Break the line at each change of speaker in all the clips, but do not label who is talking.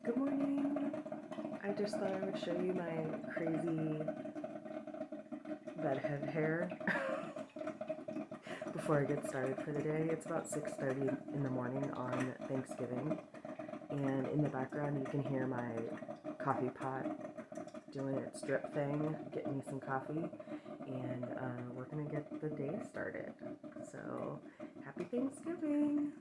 Good morning. I just thought I would show you my crazy bedhead hair before I get started for the day. It's about 6:30 in the morning on Thanksgiving, and in the background you can hear my coffee pot doing its drip thing, getting me some coffee, and we're gonna get the day started. So, happy Thanksgiving!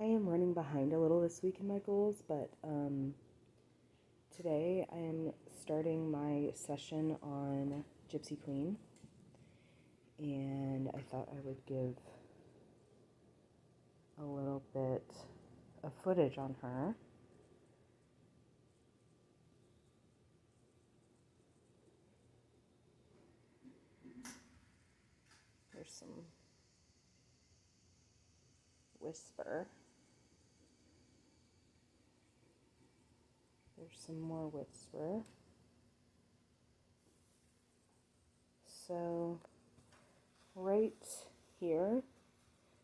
I am running behind a little this week in my goals, but today I am starting my session on Gypsy Queen, and I thought I would give a little bit of footage on her. There's some whisper. There's some more whisper. So right here,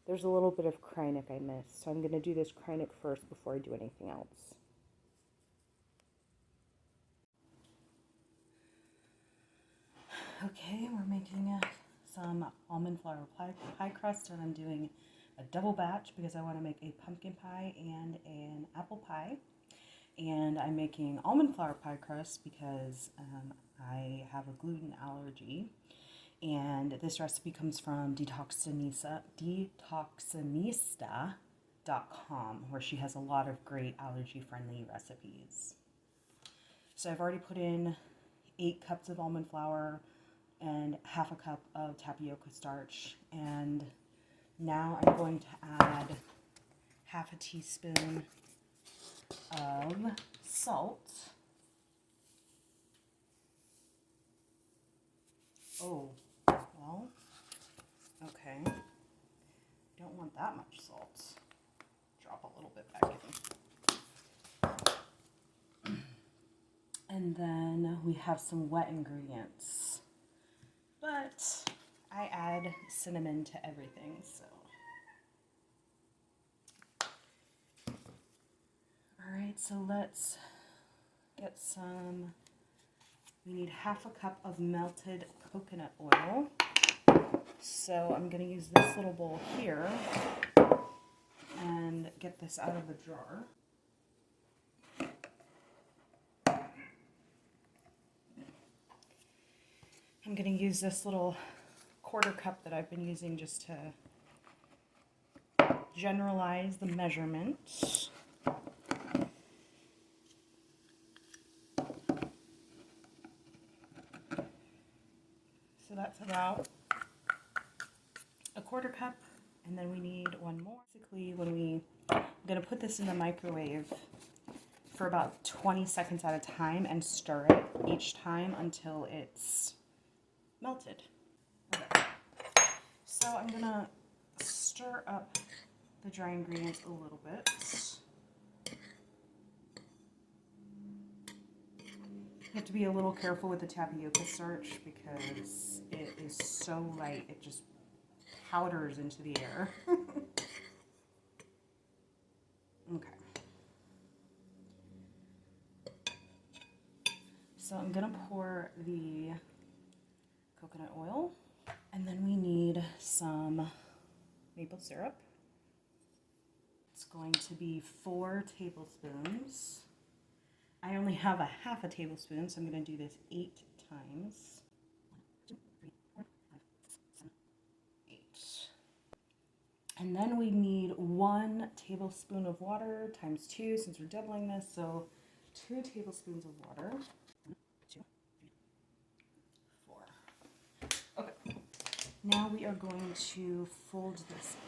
there's a little bit of Krynic I missed. So I'm going to do this Krynic first before I do anything else. Okay, we're making some almond flour pie crust, and I'm doing a double batch because I want to make a pumpkin pie and an apple pie. And I'm making almond flour pie crust because I have a gluten allergy. And this recipe comes from detoxinista.com, where she has a lot of great allergy-friendly recipes. So I've already put in 8 cups of almond flour and half a cup of tapioca starch. And now I'm going to add half a teaspoon of salt. Oh, well, okay. Don't want that much salt. Drop a little bit back in. And then we have some wet ingredients. But I add cinnamon to everything, so. Alright, so let's get some. We need half a cup of melted coconut oil. So I'm going to use this little bowl here and get this out of the jar. I'm going to use this little quarter cup that I've been using just to generalize the measurements. So that's about a quarter cup, and then we need one more. Basically, I'm going to put this in the microwave for about 20 seconds at a time and stir it each time until it's melted. Okay. So I'm gonna stir up the dry ingredients a little bit. You have to be a little careful with the tapioca starch because it is so light, it just powders into the air. Okay. So I'm gonna pour the coconut oil, and then we need some maple syrup. It's going to be 4 tablespoons. I only have a half a tablespoon, so I'm going to do this 8 times. 1, 2, 3, 4, 5, 6, 7, 8. And then we need 1 tablespoon of water times 2 since we're doubling this, so 2 tablespoons of water. 1, 2, 3, 4. Okay. Now we are going to fold this in.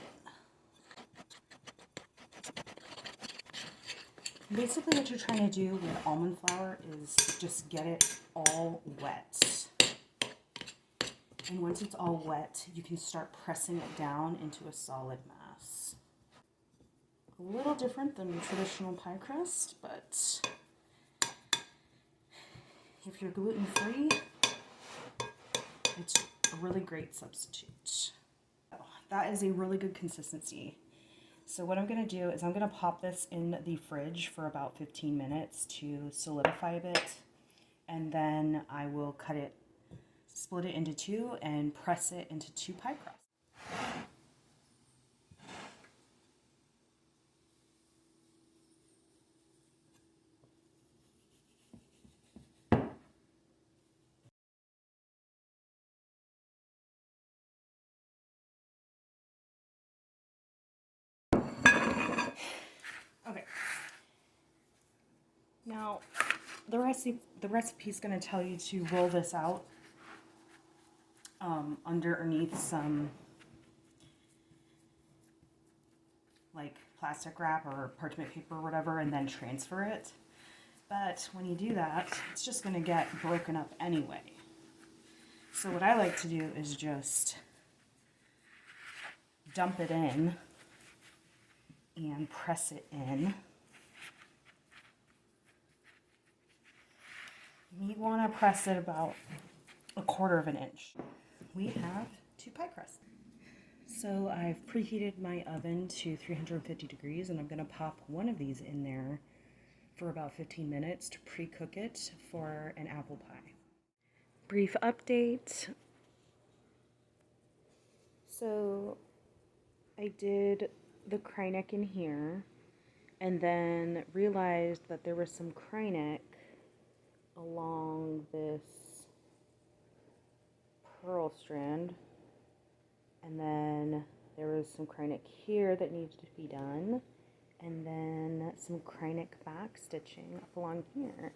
Basically what you're trying to do with almond flour is just get it all wet. And once it's all wet, you can start pressing it down into a solid mass. A little different than traditional pie crust, but if you're gluten-free, it's a really great substitute. That is a really good consistency. So what I'm going to do is I'm going to pop this in the fridge for about 15 minutes to solidify a bit, and then I will cut it, split it into 2, and press it into 2 pie crusts. Okay. Now, the recipe is going to tell you to roll this out underneath some like plastic wrap or parchment paper or whatever, and then transfer it. But when you do that, it's just going to get broken up anyway. So what I like to do is just dump it in and press it in. You want to press it about 1/4 of an inch. We have 2 pie crusts. So I've preheated my oven to 350 degrees, and I'm going to pop one of these in there for about 15 minutes to pre-cook it for an apple pie. Brief update. So I did the kryneck in here and then realized that there was some kryneck along this pearl strand, and then there was some kryneck here that needed to be done, and then some kryneck back stitching up along here.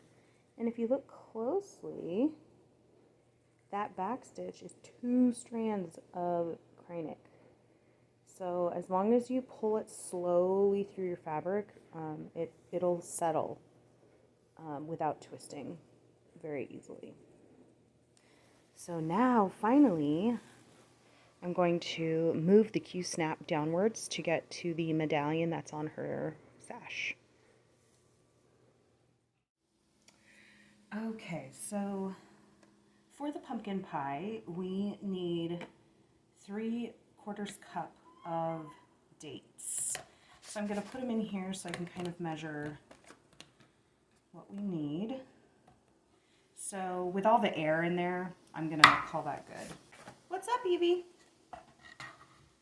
And if you look closely, that back stitch is 2 strands of kryneck. So as long as you pull it slowly through your fabric, it'll settle without twisting very easily. So now finally I'm going to move the Q-snap downwards to get to the medallion that's on her sash. Okay, so for the pumpkin pie, we need 3/4 cup of dates. So I'm going to put them in here so I can kind of measure what we need. So with all the air in there, I'm going to call that good. What's up, Evie?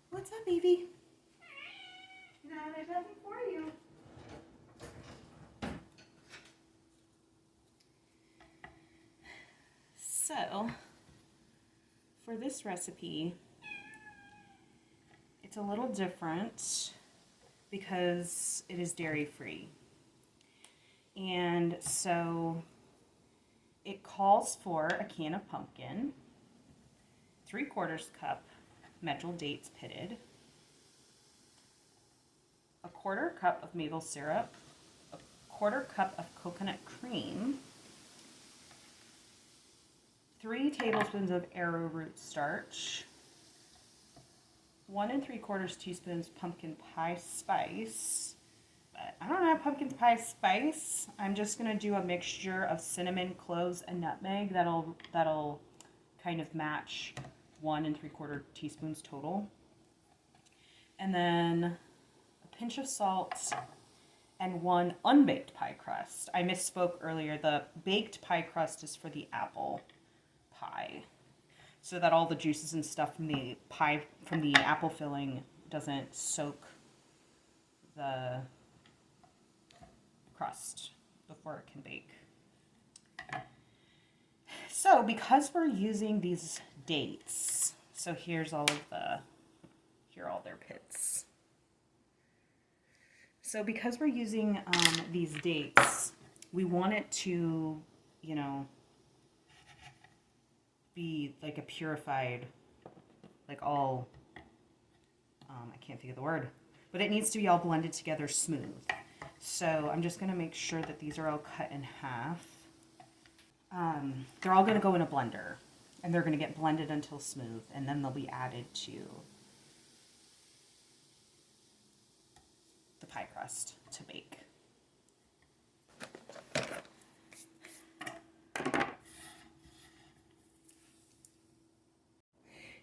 What's up, Evie? No, there's nothing for you. So, for this recipe, it's a little different because it is dairy-free. And so it calls for a can of pumpkin, 3/4 cup medjool dates pitted, 1/4 cup of maple syrup, 1/4 cup of coconut cream, 3 tablespoons of arrowroot starch, 1 3/4 teaspoons pumpkin pie spice. But I don't have pumpkin pie spice. I'm just gonna do a mixture of cinnamon, cloves, and nutmeg. That'll kind of match 1 3/4 teaspoons total. And then a pinch of salt and 1 unbaked pie crust. I misspoke earlier. The baked pie crust is for the apple pie, so that all the juices and stuff from the pie, from the apple filling, doesn't soak the crust before it can bake. So because we're using these dates, so here's all of the, here are all their pits. So because we're using these dates, we want it to, you know, be like a purified, like all, I can't think of the word, but it needs to be all blended together smooth. So I'm just going to make sure that these are all cut in half. They're all going to go in a blender, and they're going to get blended until smooth, and then they'll be added to the pie crust to bake.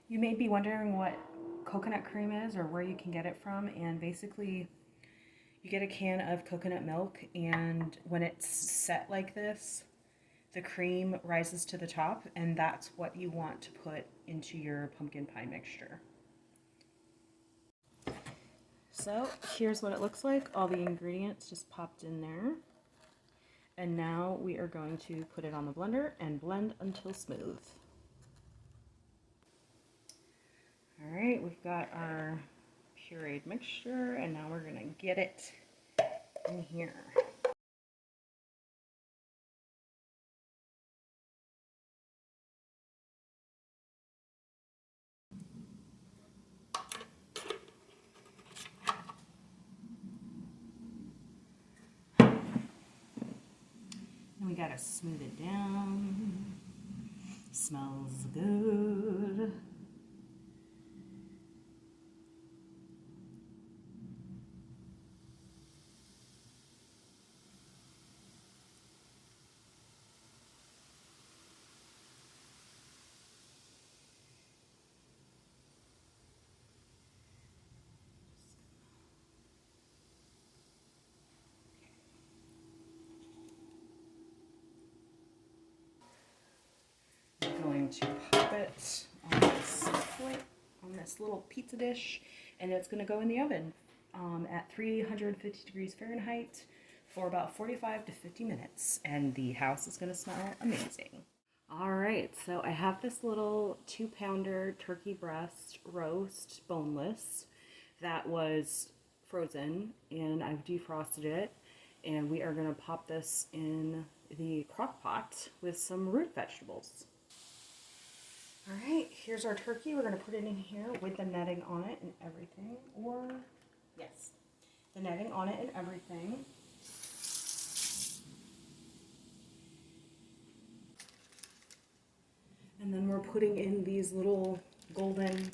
You may be wondering what coconut cream is or where you can get it from, and basically you get a can of coconut milk, and when it's set like this, the cream rises to the top, and that's what you want to put into your pumpkin pie mixture. So here's what it looks like. All the ingredients just popped in there. And now we are going to put it on the blender and blend until smooth. All right, we've got our pureed mixture, and now we're gonna get it in here. And we gotta smooth it down. Smells good. I'm going to pop it on this plate, on this little pizza dish, and it's going to go in the oven at 350 degrees Fahrenheit for about 45 to 50 minutes, and the house is going to smell amazing. All right, so I have this little 2-pounder turkey breast roast, boneless, that was frozen, and I've defrosted it, and we are going to pop this in the crock pot with some root vegetables. All right, here's our turkey. We're going to put it in here with the netting on it and everything, or yes, the netting on it and everything. And then we're putting in these little golden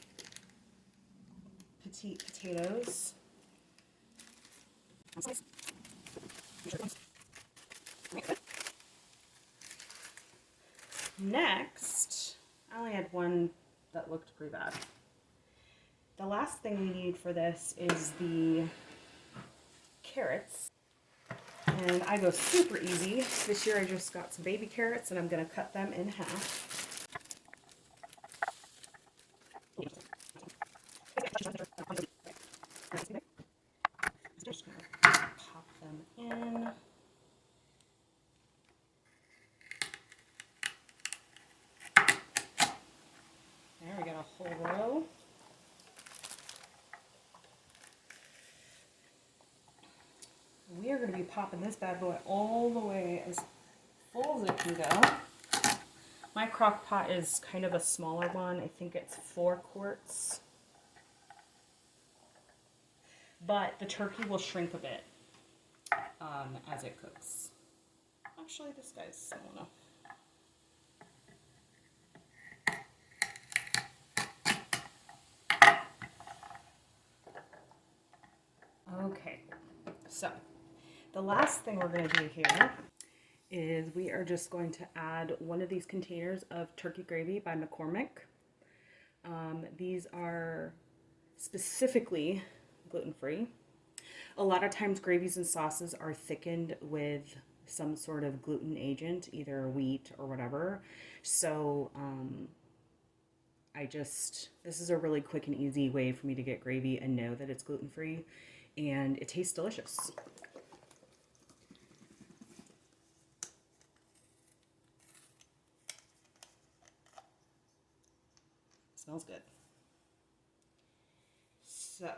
petite potatoes. Next, I only had one that looked pretty bad. The last thing we need for this is the carrots. And I go super easy. This year I just got some baby carrots, and I'm going to cut them in half. Just going to pop them in. There, we got a whole row. We are going to be popping this bad boy all the way as full as it can go. My crock pot is kind of a smaller one. I think it's 4 quarts. but the turkey will shrink a bit as it cooks. Actually, this guy's small enough. Okay, so the last thing we're going to do here is we are just going to add one of these containers of turkey gravy by McCormick. These are specifically gluten-free. A lot of times gravies and sauces are thickened with some sort of gluten agent, either wheat or whatever. So this is a really quick and easy way for me to get gravy and know that it's gluten-free, and it tastes delicious. Smells good. So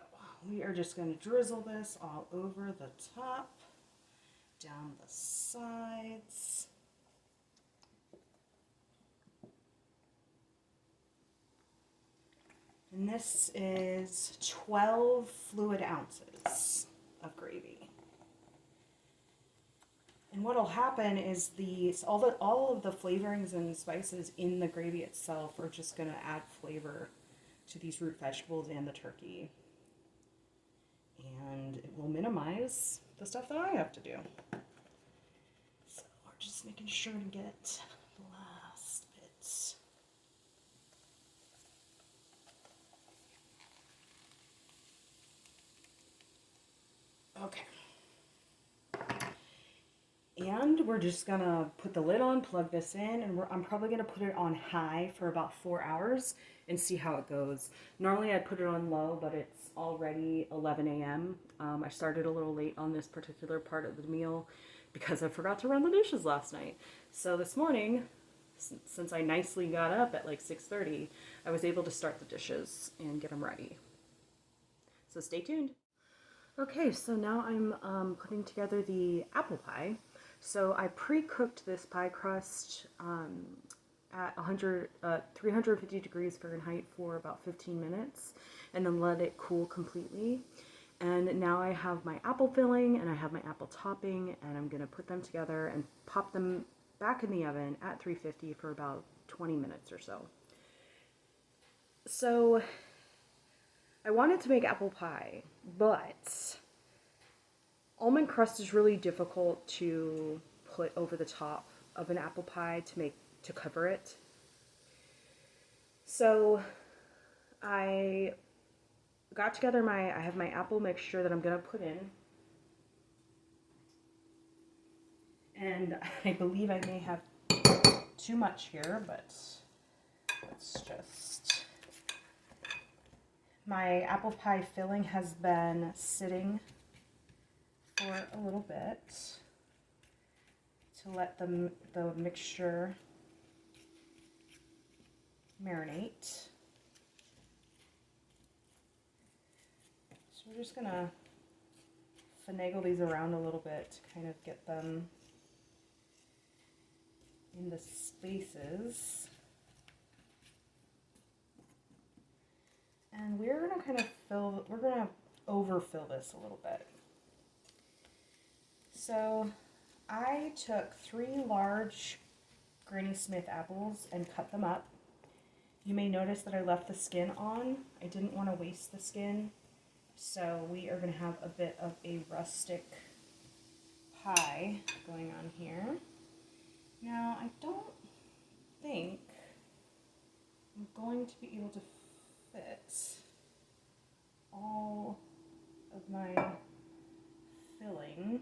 we are just going to drizzle this all over the top, down the sides. And this is 12 fluid ounces of gravy. And what will happen is all of the flavorings and spices in the gravy itself are just going to add flavor to these root vegetables and the turkey. And it will minimize the stuff that I have to do. So we're just making sure to get the last bit. Okay. And we're just gonna put the lid on, plug this in, and I'm probably gonna put it on high for about 4 hours and see how it goes. Normally I'd put it on low, but it's already 11 a.m. I started a little late on this particular part of the meal because I forgot to run the dishes last night. So this morning, since I nicely got up at like 6:30, I was able to start the dishes and get them ready. So stay tuned. Okay, so now I'm putting together the apple pie. So I pre-cooked this pie crust at 350 degrees Fahrenheit for about 15 minutes and then let it cool completely. And now I have my apple filling and I have my apple topping, and I'm gonna put them together and pop them back in the oven at 350 for about 20 minutes or so. So I wanted to make apple pie, but almond crust is really difficult to put over the top of an apple pie to cover it. So I got together I have my apple mixture that I'm gonna put in. And I believe I may have too much here, but let's just... My apple pie filling has been sitting for a little bit to let the mixture marinate. So we're just gonna finagle these around a little bit to kind of get them in the spaces. And we're gonna overfill this a little bit. So I took 3 large Granny Smith apples and cut them up. You may notice that I left the skin on. I didn't want to waste the skin, so we are going to have a bit of a rustic pie going on here. Now, I don't think I'm going to be able to fit all of my filling.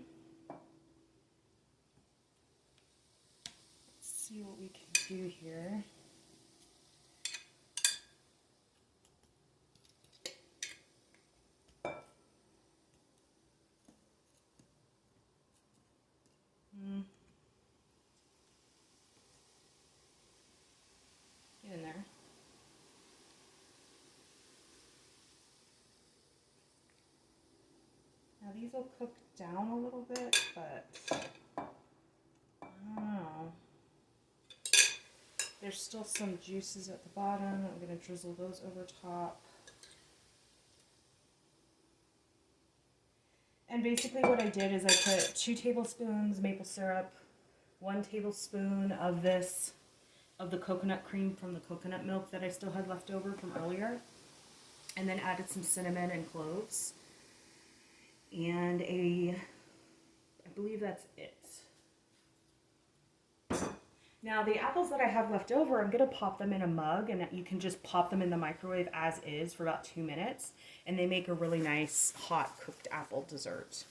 Let's see what we can do here. Get in there. Now these will cook down a little bit, but I don't know. There's still some juices at the bottom. I'm going to drizzle those over top. And basically what I did is I put 2 tablespoons maple syrup, 1 tablespoon of the coconut cream from the coconut milk that I still had left over from earlier, and then added some cinnamon and cloves, and I believe that's it. Now the apples that I have left over, I'm going to pop them in a mug, and you can just pop them in the microwave as is for about 2 minutes, and they make a really nice hot cooked apple dessert.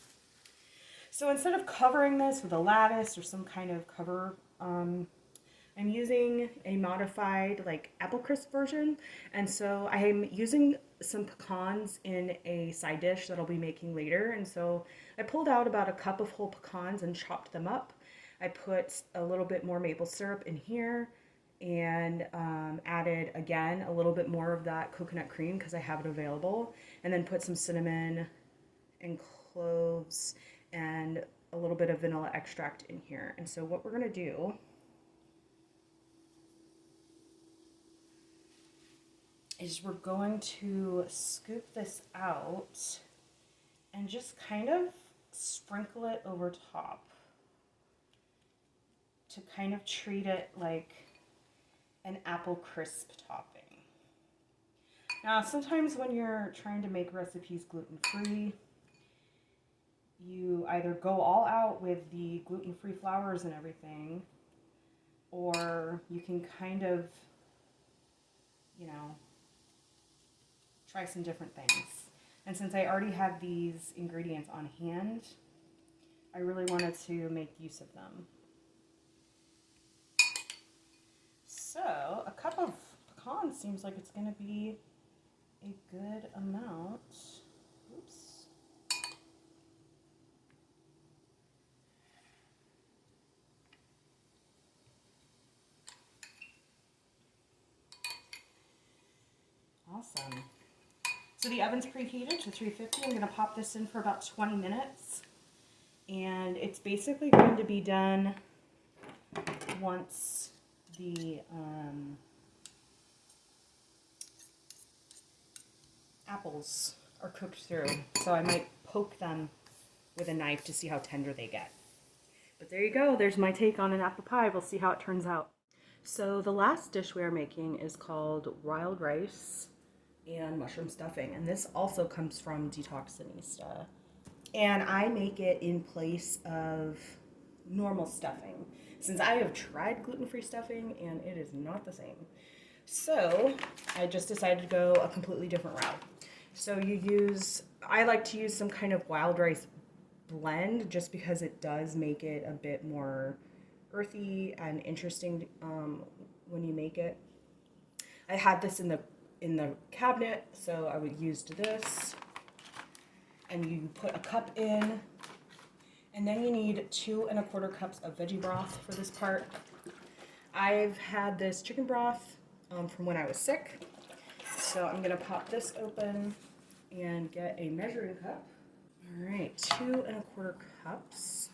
So instead of covering this with a lattice or some kind of cover, I'm using a modified like apple crisp version, and so I'm using some pecans in a side dish that I'll be making later. And so I pulled out about a cup of whole pecans and chopped them up. I put a little bit more maple syrup in here and added again a little bit more of that coconut cream because I have it available, and then put some cinnamon and cloves and a little bit of vanilla extract in here. And so what we're going to do is we're going to scoop this out and just kind of sprinkle it over top to kind of treat it like an apple crisp topping. Now, sometimes when you're trying to make recipes gluten-free, you either go all out with the gluten-free flours and everything, or you can kind of, you know, try some different things. And since I already had these ingredients on hand, I really wanted to make use of them. So a cup of pecans seems like it's going to be a good amount. Oops. Awesome. So the oven's preheated to 350. I'm going to pop this in for about 20 minutes. And it's basically going to be done once the apples are cooked through. So I might poke them with a knife to see how tender they get. But there you go. There's my take on an apple pie. We'll see how it turns out. So the last dish we are making is called wild rice and mushroom stuffing, and this also comes from Detoxinista, and I make it in place of normal stuffing since I have tried gluten-free stuffing and it is not the same. So I just decided to go a completely different route. So I like to use some kind of wild rice blend just because it does make it a bit more earthy and interesting when you make it. I had this in the cabinet, so I would use this, and you put a cup in, and then you need 2 1/4 cups of veggie broth for this part. I've had this chicken broth from when I was sick, so I'm gonna pop this open and get a measuring cup. All right, 2 1/4 cups.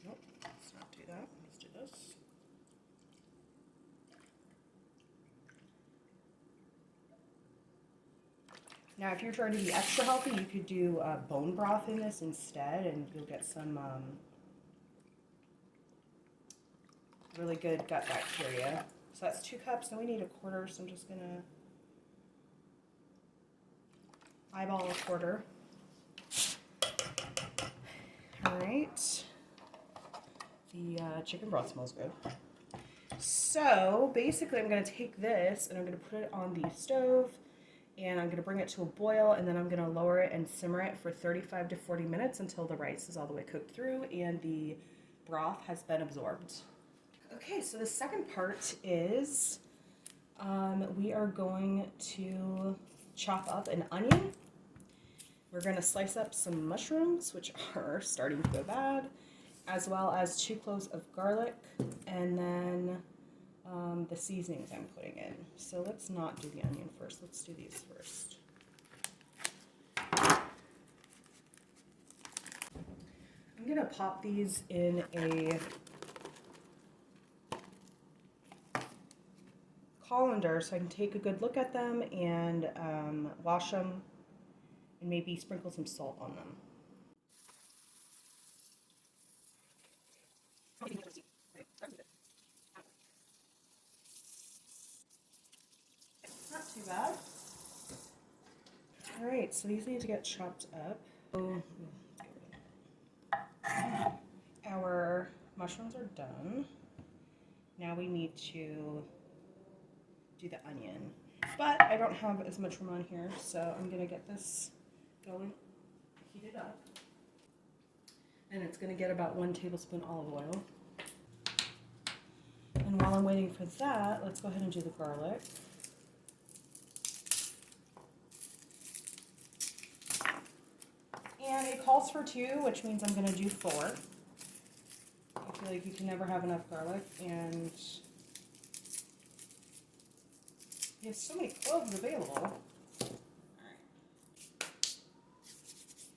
Nope, let's not do that. Let's do this. Now, if you're trying to be extra healthy, you could do bone broth in this instead, and you'll get some really good gut bacteria. So that's 2 cups, and we need 1/4, so I'm just going to eyeball 1/4. All right. The chicken broth smells good. So basically, I'm going to take this, and I'm going to put it on the stove, and I'm going to bring it to a boil, and then I'm going to lower it and simmer it for 35 to 40 minutes until the rice is all the way cooked through and the broth has been absorbed. Okay, so the second part is we are going to chop up an onion. We're going to slice up some mushrooms, which are starting to go bad, as well as 2 cloves of garlic, and then the seasonings I'm putting in. So let's not do the onion first. Let's do these first. I'm going to pop these in a colander so I can take a good look at them and wash them and maybe sprinkle some salt on them. Not too bad. All right, so these need to get chopped up. Our mushrooms are done. Now we need to do the onion. But I don't have as much room on here, so I'm gonna get this going, heat it up. And it's gonna get about 1 tablespoon olive oil. And while I'm waiting for that, let's go ahead and do the garlic. And it calls for 2, which means I'm gonna do 4. I feel like you can never have enough garlic, and you have so many cloves available.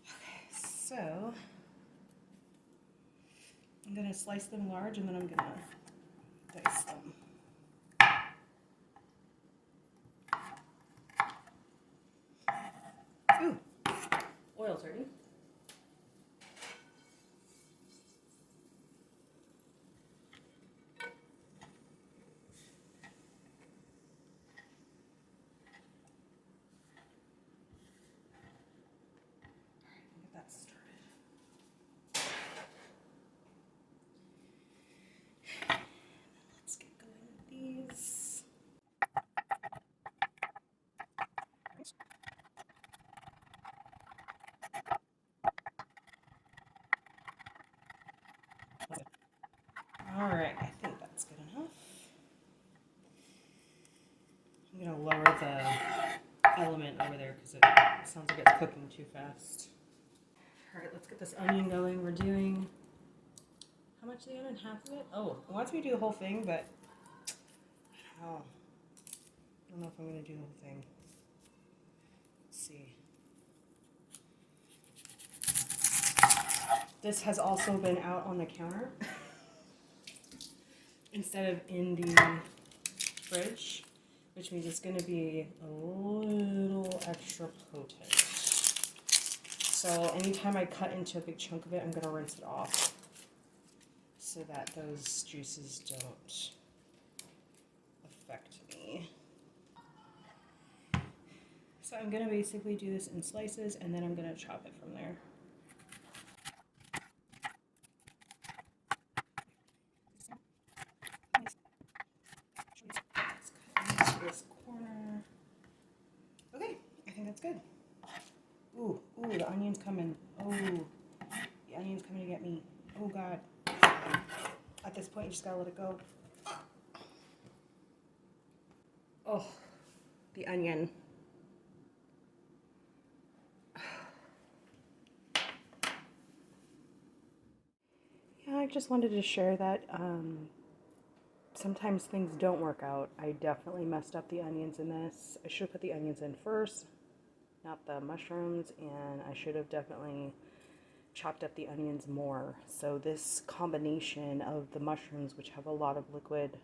Okay, so I'm gonna slice them large, and then I'm gonna dice them. Ooh, oil's ready. Alright, I think that's good enough. I'm going to lower the element over there because it sounds like it's cooking too fast. Alright, let's get this onion going. We're doing, how much of the onion? Half of it? Oh, it wants me to do the whole thing, but I don't know if I'm going to do the whole thing. Let's see. This has also been out on the counter instead of in the fridge, which means it's going to be a little extra potent. So anytime I cut into a big chunk of it, I'm going to rinse it off so that those juices don't affect me. So I'm going to basically do this in slices, and then I'm going to chop it from there. This corner. Okay, I think that's good. Ooh, the onion's coming. Oh, the onion's coming to get me. Oh God. At this point, you just gotta let it go. Oh, the onion. Yeah, I just wanted to share that sometimes things don't work out. I definitely messed up the onions in this. I should have put the onions in first, not the mushrooms, and I should have definitely chopped up the onions more. So this combination of the mushrooms, which have a lot of liquid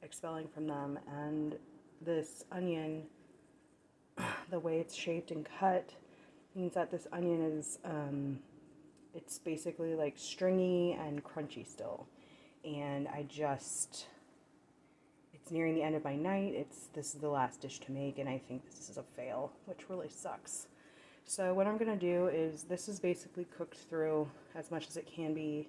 expelling from them, and this onion, the way it's shaped and cut, means that this onion is, it's basically like stringy and crunchy still. And it's nearing the end of my night. This is the last dish to make, and I think this is a fail, which really sucks. So what I'm gonna do is, this is basically cooked through as much as it can be,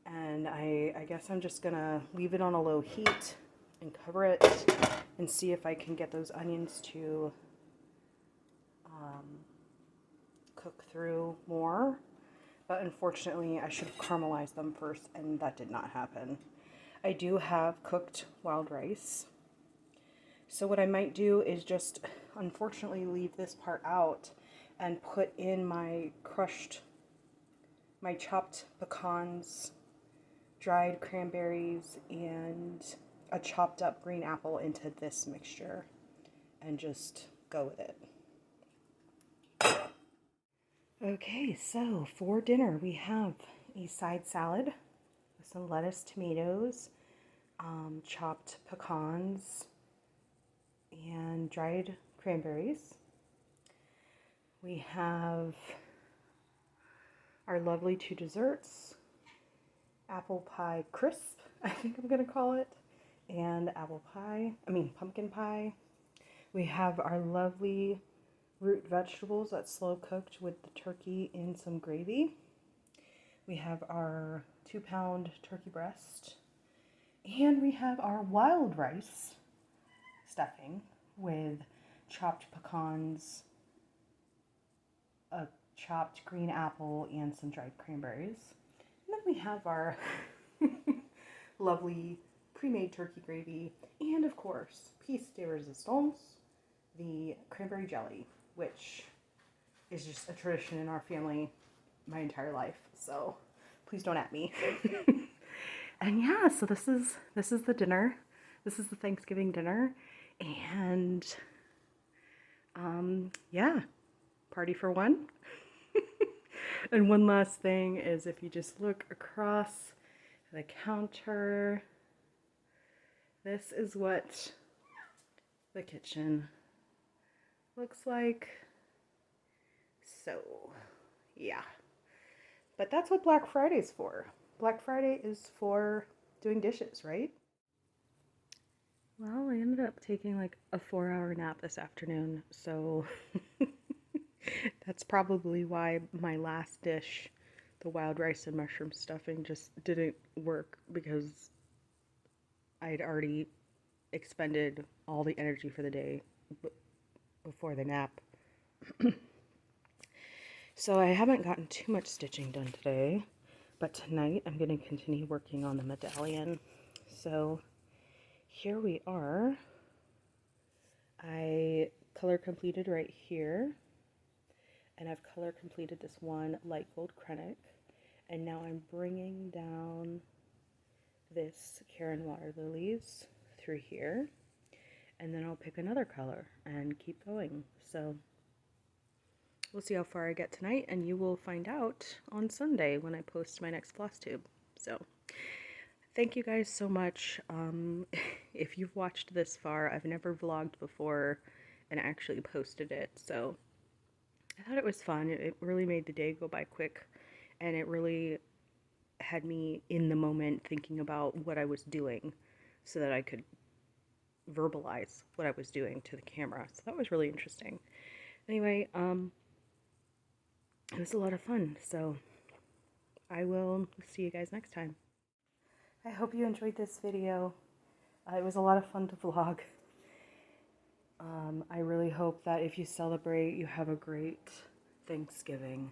and I guess I'm just gonna leave it on a low heat and cover it and see if I can get those onions to cook through more. But unfortunately, I should have caramelized them first, and that did not happen. I do have cooked wild rice. So what I might do is just, unfortunately, leave this part out and put in my chopped pecans, dried cranberries, and a chopped up green apple into this mixture and just go with it. Okay, so for dinner we have a side salad with some lettuce, tomatoes, chopped pecans, and dried cranberries. We have our lovely 2 desserts, apple pie crisp, I think I'm gonna call it, and pumpkin pie. We have our lovely root vegetables that's slow cooked with the turkey in some gravy. We have our 2-pound turkey breast, and we have our wild rice stuffing with chopped pecans, a chopped green apple, and some dried cranberries. And then we have our lovely pre-made turkey gravy, and of course, piece de resistance, the cranberry jelly, which is just a tradition in our family my entire life. So please don't at me. And yeah, so this is the dinner. This is the Thanksgiving dinner, and yeah, party for one. And one last thing is, if you just look across the counter, this is what the kitchen looks like. So yeah, but that's what Black Friday's for. Black Friday is for doing dishes, right? Well, I ended up taking like a 4-hour nap this afternoon, so that's probably why my last dish, the wild rice and mushroom stuffing, just didn't work, because I'd already expended all the energy for the day before the nap. So I haven't gotten too much stitching done today, but tonight I'm going to continue working on the medallion. So here we are. I color completed right here, and I've color completed this one light gold Krennic, and now I'm bringing down this Karen water lilies through here, and then I'll pick another color and keep going. So we'll see how far I get tonight, and you will find out on Sunday when I post my next Flosstube. So thank you guys so much. If you've watched this far, I've never vlogged before and actually posted it, so I thought it was fun. It really made the day go by quick, and it really had me in the moment thinking about what I was doing so that I could verbalize what I was doing to the camera. So that was really interesting. Anyway, it was a lot of fun, so I will see you guys next time. I hope you enjoyed this video. It was a lot of fun to vlog. I really hope that if you celebrate, you have a great Thanksgiving.